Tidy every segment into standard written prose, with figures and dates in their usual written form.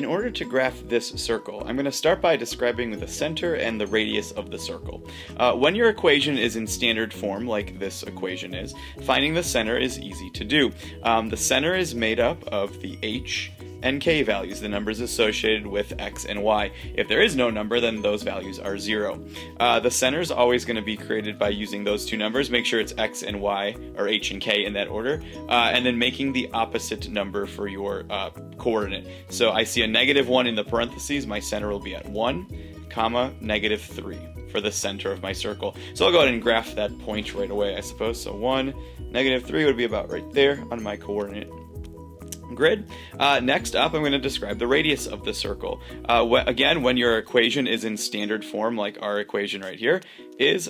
In order to graph this circle, I'm going to start by describing the center and the radius of the circle. When your equation is in standard form, like this equation is, finding the center is easy to do. The center is made up of the h and k values, the numbers associated with x and y. If there is no number, then those values are 0. The center is always going to be created by using those two numbers. Make sure it's x and y, or h and k in that order, and then making the opposite number for your coordinate. So I see a -1 in the parentheses, my center will be at 1, comma, -3 for the center of my circle. So I'll go ahead and graph that point right away, I suppose. So 1, -3 would be about right there on my coordinate grid. Next up, I'm going to describe the radius of the circle. Again, when your equation is in standard form, like our equation right here,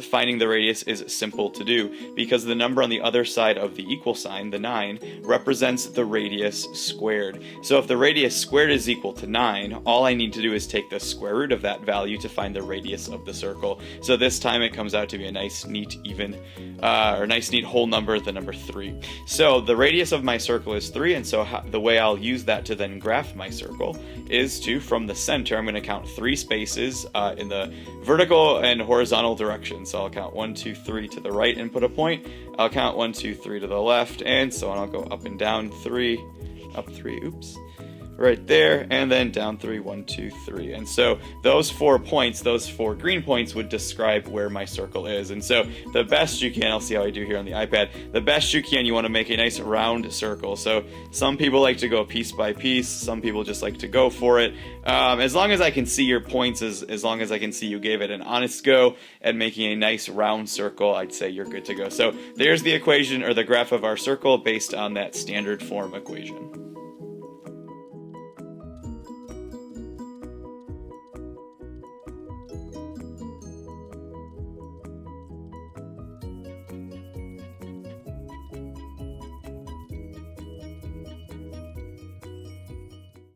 finding the radius is simple to do, because the number on the other side of the equal sign, the 9, represents the radius squared. So if the radius squared is equal to 9, all I need to do is take the square root of that value to find the radius of the circle. So this time it comes out to be a nice, neat, neat whole number, the number 3. So the radius of my circle is 3, and so the way I'll use that to then graph my circle is from the center, I'm going to count 3 spaces in the vertical and horizontal direction. So I'll count 1, 2, 3 to the right and put a point. I'll count 1, 2, 3 to the left, and so on. I'll go up and down 3, up 3, oops, right there, and then down 3, 1, 2, 3. And so those 4 points, those 4 green points, would describe where my circle is. And so the best you can, I'll see how I do here on the iPad, the best you can, you want to make a nice round circle. So some people like to go piece by piece, some people just like to go for it. As long as I can see your points, as long as I can see you gave it an honest go at making a nice round circle, I'd say you're good to go. So there's the equation, or the graph of our circle, based on that standard form equation.